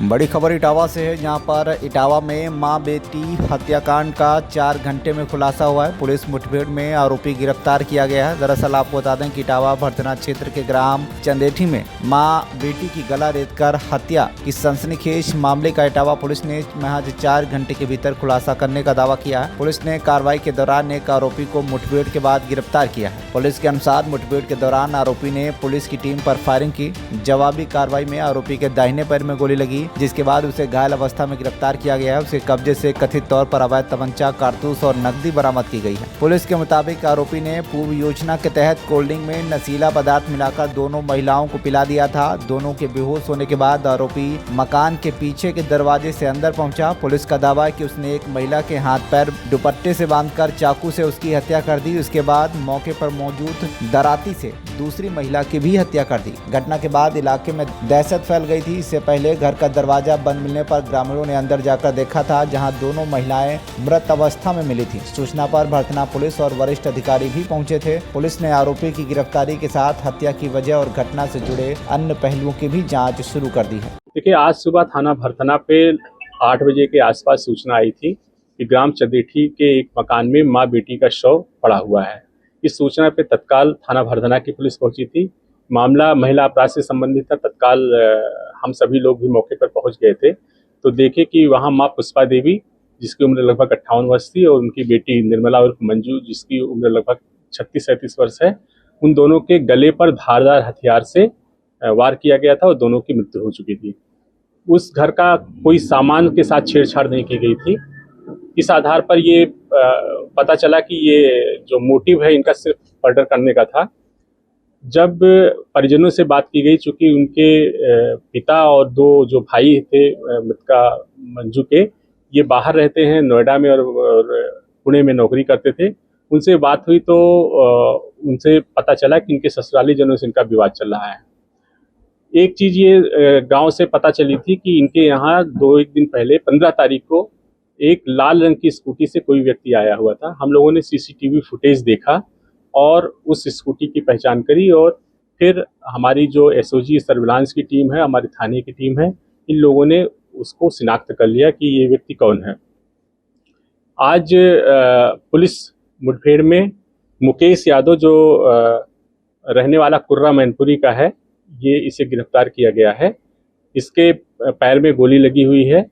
बड़ी खबर इटावा से है, जहां पर इटावा में मां बेटी हत्याकांड का 4 घंटे में खुलासा हुआ है। पुलिस मुठभेड़ में आरोपी गिरफ्तार किया गया है। दरअसल आपको बता दें कि इटावा भरथना क्षेत्र के ग्राम चंदेठी में मां बेटी की गला रेतकर हत्या की सनसनीखेज मामले का इटावा पुलिस ने महज 4 घंटे के भीतर खुलासा करने का दावा किया है। पुलिस ने कार्रवाई के दौरान एक आरोपी को मुठभेड़ के बाद गिरफ्तार किया है। पुलिस के अनुसार मुठभेड़ के दौरान आरोपी ने पुलिस की टीम पर फायरिंग की। जवाबी कार्रवाई में आरोपी के दाहिने पैर में गोली लगी, जिसके बाद उसे घायल अवस्था में गिरफ्तार किया गया है। उसके कब्जे से कथित तौर पर अवैध तमंचा, कारतूस और नकदी बरामद की गई है। पुलिस के मुताबिक आरोपी ने पूर्व योजना के तहत कोल्ड ड्रिंक में नशीला पदार्थ मिलाकर दोनों महिलाओं को पिला दिया था। दोनों के बेहोश होने के बाद आरोपी मकान के पीछे के दरवाजे से अंदर पहुंचा। पुलिस का दावा है कि उसने एक महिला के हाथ पैर दुपट्टे से बांधकर चाकू से उसकी हत्या कर दी। उसके बाद मौके पर मौजूद दराती से दूसरी महिला की भी हत्या कर दी। घटना के बाद इलाके में दहशत फैल गई थी। इससे पहले घर का दरवाजा बंद मिलने पर ग्रामीणों ने अंदर जाकर देखा था, जहां दोनों महिलाएं मृत अवस्था में मिली थी। सूचना पर भरथना पुलिस और वरिष्ठ अधिकारी भी पहुंचे थे। पुलिस ने आरोपी की गिरफ्तारी के साथ हत्या की वजह और घटना से जुड़े अन्य पहलुओं की भी जांच शुरू कर दी है। देखिए, आज सुबह थाना भरथना पे 8 बजे के आसपास सूचना आई थी कि ग्राम चंदेठी के एक मकान में मां बेटी का शव पड़ा हुआ है। इस सूचना पे तत्काल थाना भरथना की पुलिस पहुंची थी। मामला महिला अपराध से संबंधित था। तत्काल हम सभी लोग भी मौके पर पहुंच गए थे, तो देखे कि वहां मां पुष्पा देवी, जिसकी उम्र लगभग 58 वर्ष थी, और उनकी बेटी निर्मला उर्फ मंजू, जिसकी उम्र लगभग 36-37 वर्ष है, उन दोनों के गले पर धारदार हथियार से वार किया गया था और दोनों की मृत्यु हो चुकी थी। उस घर का कोई सामान के साथ छेड़छाड़ नहीं की गई थी। इस आधार पर ये पता चला कि ये जो मोटिव है इनका सिर्फ मर्डर करने का था। जब परिजनों से बात की गई, चूंकि उनके पिता और 2 जो भाई थे मृतका मंजू के, ये बाहर रहते हैं, नोएडा में और पुणे में नौकरी करते थे। उनसे बात हुई तो उनसे पता चला कि इनके ससुराली जनों से इनका विवाद चल रहा है। एक चीज ये गांव से पता चली थी कि इनके यहाँ 2-1 दिन पहले 15 तारीख को एक लाल रंग की स्कूटी से कोई व्यक्ति आया हुआ था। हम लोगों ने सीसीटीवी फुटेज देखा और उस स्कूटी की पहचान करी, और फिर हमारी जो एसओजी सर्विलांस की टीम है, हमारे थाने की टीम है, इन लोगों ने उसको शिनाख्त कर लिया कि ये व्यक्ति कौन है। आज पुलिस मुठभेड़ में मुकेश यादव, जो रहने वाला कुर्रा मैनपुरी का है, ये इसे गिरफ्तार किया गया है। इसके पैर में गोली लगी हुई है।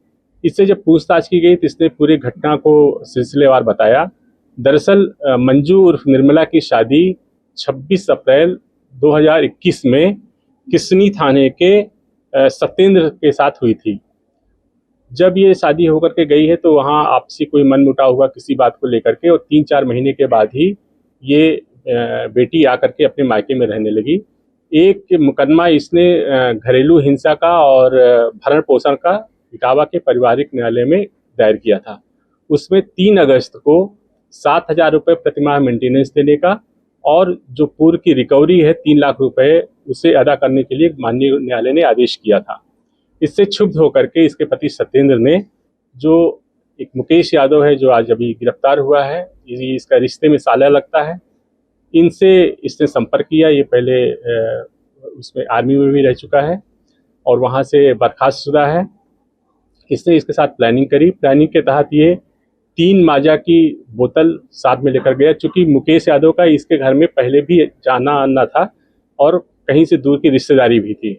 इससे जब पूछताछ की गई तो इसने पूरी घटना को सिलसिलेवार बताया। दरअसल मंजू उर्फ निर्मला की शादी 26 अप्रैल 2021 में किसनी थाने के सत्येंद्र के साथ हुई थी। जब ये शादी होकर के गई है तो वहाँ आपसी कोई मनमुटाव हुआ किसी बात को लेकर के, और 3-4 महीने के बाद ही ये बेटी आकर के अपने मायके में रहने लगी। एक मुकदमा इसने घरेलू हिंसा का और भरण पोषण का इटावा के पारिवारिक न्यायालय में दायर किया था। उसमें 3 अगस्त को 7,000 रुपये प्रतिमाह मेंटेनेंस देने का और जो पूर्व की रिकवरी है 3 लाख रुपए, उसे अदा करने के लिए माननीय न्यायालय ने आदेश किया था। इससे क्षुब्ध होकर के इसके पति सत्येंद्र ने, जो एक मुकेश यादव है जो आज अभी गिरफ्तार हुआ है, इसका रिश्ते में साला लगता है, इनसे इसने संपर्क किया। ये पहले उसमें आर्मी में भी रह चुका है और वहाँ से बर्खास्तशुदा है। इसने इसके साथ प्लानिंग करी। प्लानिंग के तहत ये 3 माजा की बोतल साथ में लेकर गया। चूंकि मुकेश यादव का इसके घर में पहले भी जाना आना था और कहीं से दूर की रिश्तेदारी भी थी,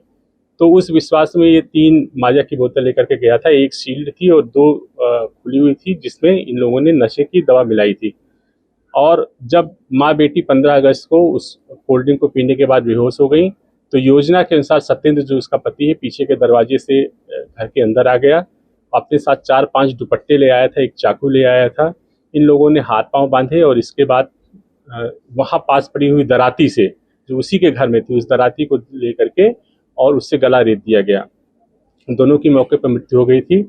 तो उस विश्वास में ये 3 माजा की बोतल लेकर के गया था। एक सील्ड थी और 2 खुली हुई थी, जिसमें इन लोगों ने नशे की दवा मिलाई थी। और जब माँ बेटी 15 अगस्त को उस कोल्ड ड्रिंक को पीने के बाद बेहोश हो गई, तो योजना के अनुसार सत्येंद्र, जो उसका पति है, पीछे के दरवाजे से घर के अंदर आ गया। अपने साथ 4-5 दुपट्टे ले आया था, एक चाकू ले आया था। इन लोगों ने हाथ पांव बांधे और इसके बाद वहाँ पास पड़ी हुई दराती से, जो उसी के घर में थी, उस दराती को लेकर के और उससे गला रेत दिया गया। दोनों की मौके पर मृत्यु हो गई थी।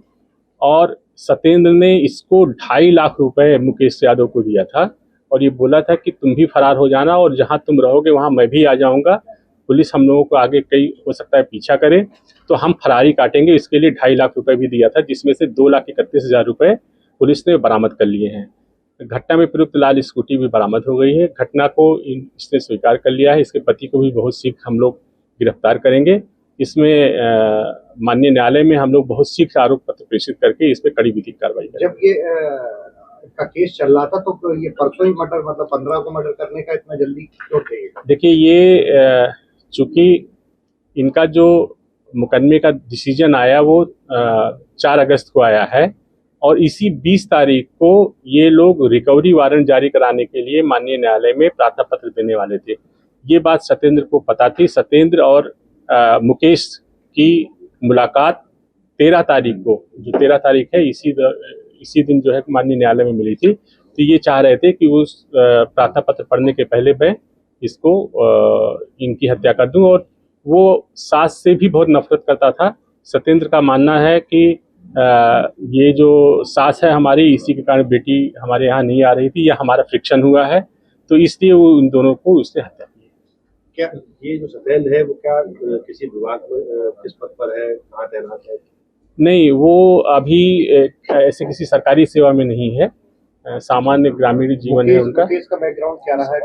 और सत्येंद्र ने इसको 2.5 लाख रुपए मुकेश यादव को दिया था और ये बोला था कि तुम भी फरार हो जाना और जहाँ तुम रहोगे वहाँ मैं भी आ जाऊँगा। पुलिस हम लोगों को आगे कई हो सकता है पीछा करे तो हम फरारी काटेंगे। इसके लिए 2.5 लाख रुपए भी दिया था, जिसमें से 2,31,000 रुपए पुलिस ने बरामद कर लिए हैं। घटना में प्रयुक्त लाल स्कूटी भी बरामद हो गई है। घटना को इसने स्वीकार कर लिया है। इसके पति को भी बहुत शीघ्र हम लोग गिरफ्तार करेंगे। इसमें माननीय न्यायालय में हम लोग बहुत शीघ्र आरोप पत्र प्रेषित करके इस पर कड़ी विधिक कार्रवाई करेंगे। जब ये का केस चल रहा था तो ये परसों ही मर्डर, मतलब 15 को मर्डर करने का इतना जल्दी क्यों चाहिए? देखिए, ये चूंकि इनका जो मुकदमे का डिसीजन आया वो 4 अगस्त को आया है और इसी 20 तारीख को ये लोग रिकवरी वारंट जारी कराने के लिए माननीय न्यायालय में प्रार्थना पत्र देने वाले थे। ये बात सत्येंद्र को पता थी। सत्येंद्र और मुकेश की मुलाकात 13 तारीख को, जो 13 तारीख है, इसी दिन जो है माननीय न्यायालय में मिली थी। तो ये चाह रहे थे कि उस प्रार्थना पत्र पढ़ने के पहले मैं इसको इनकी हत्या कर दूं। और वो सास से भी बहुत नफरत करता था। सत्येंद्र का मानना है कि ये जो सास है हमारी, इसी के कारण बेटी हमारे यहाँ नहीं आ रही थी, या हमारा फ्रिक्शन हुआ है, तो इसलिए वो उन दोनों को उसने हत्या की। क्या ये जो सत्येंद्र है वो क्या किसी विभाग में किस पद पर है, कहाँ तैनात है? नहीं, वो अभी ऐसे किसी सरकारी सेवा में नहीं है, सामान्य ग्रामीण जीवन है उनका। मुकेश का बैकग्राउंड क्या रहा है?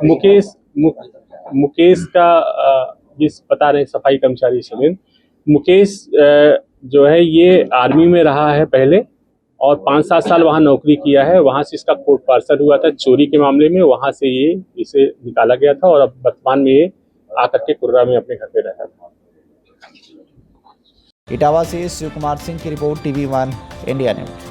मुकेश का जिस बता रहे सफाई कर्मचारी सुरेंद्र, मुकेश जो है ये आर्मी में रहा है पहले और 5-7 साल वहाँ नौकरी किया है। वहाँ से इसका कोर्ट पार्सल हुआ था चोरी के मामले में, वहाँ से ये इसे निकाला गया था और अब वर्तमान में ये आकर के कुर्रा में अपने घर पे रहता था। इटावा से शिव कुमार सिंह की रिपोर्ट, TV1 इंडिया न्यूज।